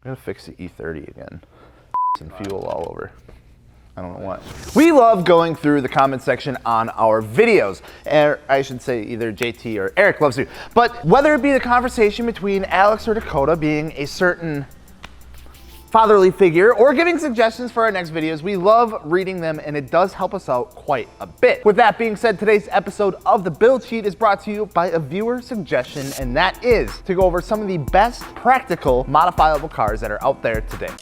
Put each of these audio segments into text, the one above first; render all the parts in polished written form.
gonna fix the E30 again. And fuel all over. I don't know what. We love going through the comment section on our videos. Or I should say either JT or Eric loves to. But whether it be the conversation between Alex or Dakota being a certain fatherly figure or giving suggestions for our next videos, we love reading them and it does help us out quite a bit. With that being said, today's episode of the Build Sheet is brought to you by a viewer suggestion, and that is to go over some of the best practical modifiable cars that are out there today.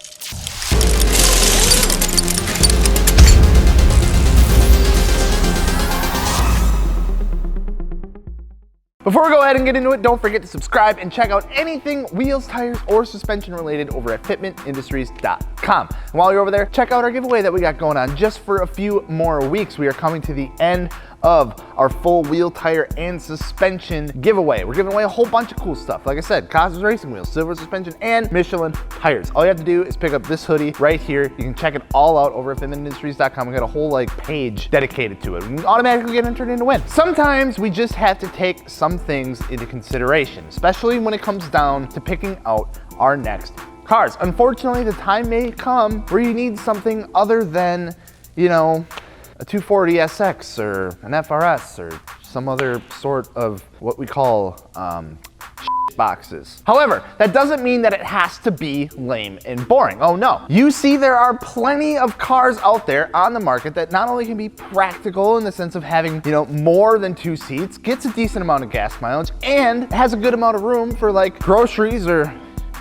Before we go ahead and get into it, don't forget to subscribe and check out anything wheels, tires, or suspension related over at fitmentindustries.com. And while you're over there, check out our giveaway that we got going on just for a few more weeks. We are coming to the end of our full wheel, tire, and suspension giveaway. We're giving away a whole bunch of cool stuff. Like I said, Cosmos racing wheels, silver suspension, and Michelin tires. All you have to do is pick up this hoodie right here. You can check it all out over at fitmentindustries.com. We got a whole page dedicated to it. We can automatically get entered in to win. Sometimes we just have to take some things into consideration, especially when it comes down to picking out our next cars. Unfortunately, the time may come where you need something other than, you know, a 240 SX or an FRS or some other sort of what we call boxes. However, that doesn't mean that it has to be lame and boring. Oh no. You see, there are plenty of cars out there on the market that not only can be practical in the sense of having, you know, more than 2 seats, gets a decent amount of gas mileage, and has a good amount of room for like groceries or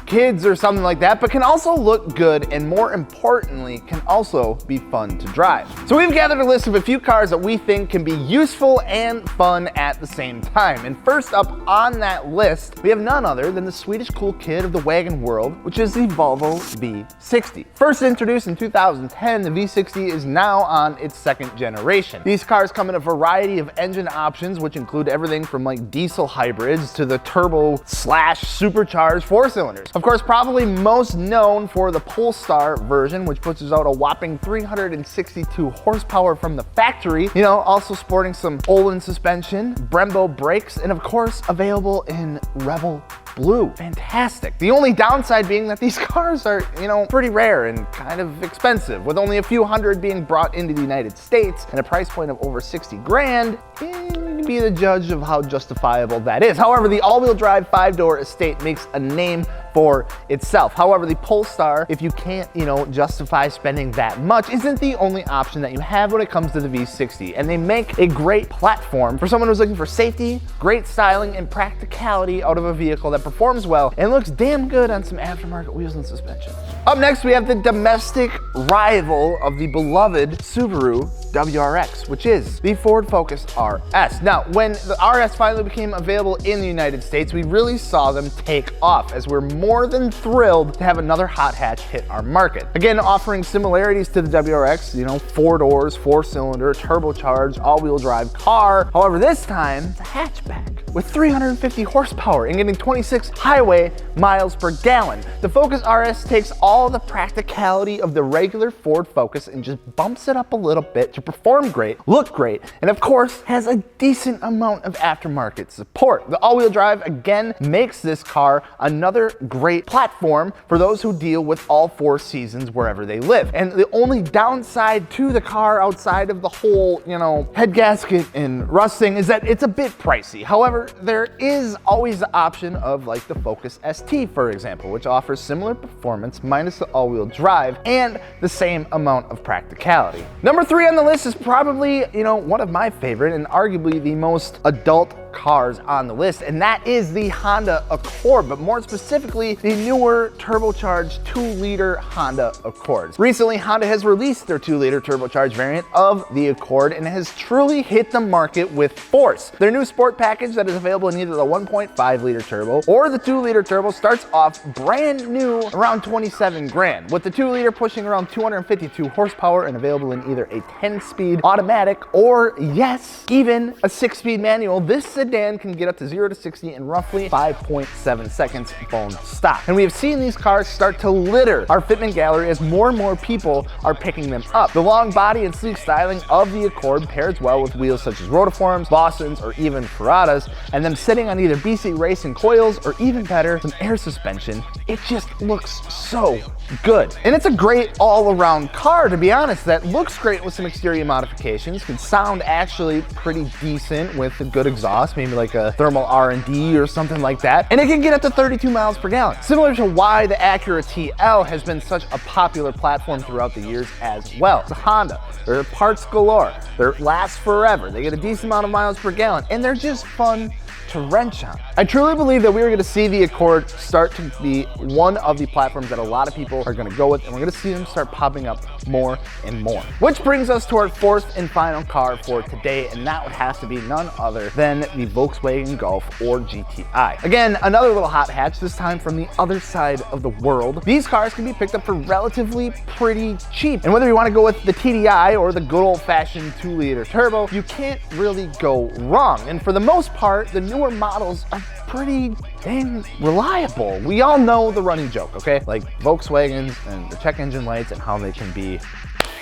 kids or something like that, but can also look good and, more importantly, can also be fun to drive. So we've gathered a list of a few cars that we think can be useful and fun at the same time. And first up on that list, we have none other than the Swedish cool kid of the wagon world, which is the Volvo V60. First introduced in 2010, the V60 is now on its 2nd generation. These cars come in a variety of engine options, which include everything from like diesel hybrids to the turbo / supercharged 4-cylinders. Of course, probably most known for the Polestar version, which puts us out a whopping 362 horsepower from the factory, you know, also sporting some Olin suspension, Brembo brakes, and of course, available in Rebel Blue. Fantastic. The only downside being that these cars are, you know, pretty rare and kind of expensive, with only a few hundred being brought into the United States and a price point of over 60 grand. Be the judge of how justifiable that is. However, the all-wheel drive 5-door estate makes a name for itself. However, the Polestar, if you can't, you know, justify spending that much, isn't the only option that you have when it comes to the V60. And they make a great platform for someone who's looking for safety, great styling, and practicality out of a vehicle that performs well and looks damn good on some aftermarket wheels and suspension. Up next, we have the domestic rival of the beloved Subaru WRX, which is the Ford Focus RS. Now, when the RS finally became available in the United States, we really saw them take off, as we're more than thrilled to have another hot hatch hit our market. Again, offering similarities to the WRX, you know, 4 doors, 4-cylinder, turbocharged, all-wheel drive car. However, this time, it's a hatchback with 350 horsepower and getting 26 highway miles per gallon. The Focus RS takes all the practicality of the regular Ford Focus and just bumps it up a little bit to perform great, look great, and of course has a decent amount of aftermarket support. The all-wheel drive again makes this car another great platform for those who deal with all 4 seasons wherever they live. And the only downside to the car outside of the whole, you know, head gasket and rusting is that it's a bit pricey. However, there is always the option of like the Focus ST, for example, which offers similar performance minus the all-wheel drive and the same amount of practicality. Number 3 on the list is probably, you know, one of my favorite and arguably the most adult cars on the list, and that is the Honda Accord, but more specifically, the newer turbocharged 2-liter Honda Accord. Recently, Honda has released their 2-liter turbocharged variant of the Accord and has truly hit the market with force. Their new sport package that is available in either the 1.5-liter turbo or the 2-liter turbo starts off brand new around 27 grand, with the 2-liter pushing around 252 horsepower and available in either a 10-speed automatic or, yes, even a 6-speed manual. This sedan can get up to 0 to 60 in roughly 5.7 seconds bone stock. And we have seen these cars start to litter our Fitment gallery as more and more people are picking them up. The long body and sleek styling of the Accord pairs well with wheels such as rotiforms, Boston's, or even Faradas, and them sitting on either BC racing coils or even better, some air suspension. It just looks so good. And it's a great all-around car, to be honest, that looks great with some exterior modifications, can sound actually pretty decent with a good exhaust, maybe like a thermal R&D or something like that, and it can get up to 32 miles per gallon. Similar to why the Acura TL has been such a popular platform throughout the years as well. It's a Honda, they're parts galore, they last forever, they get a decent amount of miles per gallon, and they're just fun to wrench on. I truly believe that we are going to see the Accord start to be one of the platforms that a lot of people are going to go with, and we're going to see them start popping up more and more. Which brings us to our fourth and final car for today, and that would have to be none other than the Volkswagen Golf or GTI. Again, another little hot hatch, this time from the other side of the world. These cars can be picked up for relatively pretty cheap, and whether you want to go with the TDI or the good old-fashioned 2-liter turbo, you can't really go wrong. And for the most part, the newer models are pretty dang reliable. We all know the running joke, okay? Like Volkswagens and the check engine lights and how they can be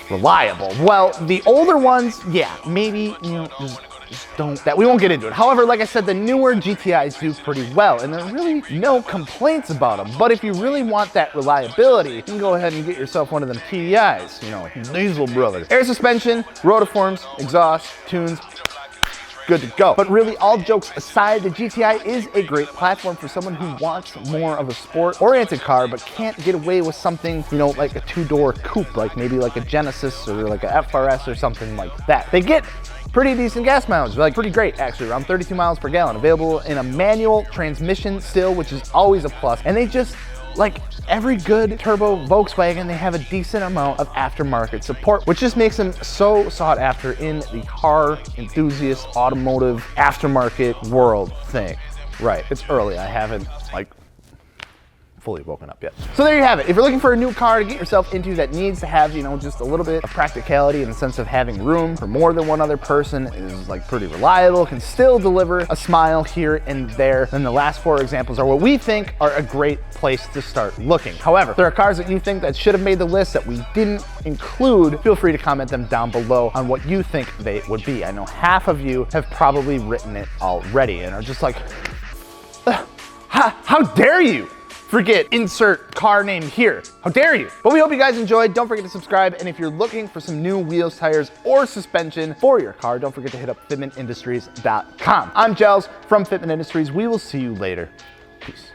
reliable. Well, the older ones, yeah, maybe, you know, just don't, that we won't get into it. However, like I said, the newer GTIs do pretty well, and there are really no complaints about them. But if you really want that reliability, you can go ahead and get yourself one of them TDIs, you know, Diesel brothers. Air suspension, rotiforms, exhaust, tunes, good to go. But really, all jokes aside, the GTI is a great platform for someone who wants more of a sport-oriented car, but can't get away with something, you know, like a 2-door coupe, like maybe like a Genesis or like a FRS or something like that. They get pretty decent gas mileage, like pretty great actually, around 32 miles per gallon. Available in a manual transmission still, which is always a plus. And they just, like every good turbo Volkswagen, they have a decent amount of aftermarket support, which just makes them so sought after in the car enthusiast, automotive, aftermarket world thing. Right, it's early, I haven't like fully woken up yet. So there you have it. If you're looking for a new car to get yourself into that needs to have, you know, just a little bit of practicality in the sense of having room for more than one other person, is like pretty reliable, can still deliver a smile here and there, then the last 4 examples are what we think are a great place to start looking. However, if there are cars that you think that should have made the list that we didn't include, feel free to comment them down below on what you think they would be. I know half of you have probably written it already and are just like, how dare you forget insert car name here. How dare you? But we hope you guys enjoyed. Don't forget to subscribe. And if you're looking for some new wheels, tires, or suspension for your car, don't forget to hit up fitmentindustries.com. I'm Gels from Fitment Industries. We will see you later. Peace.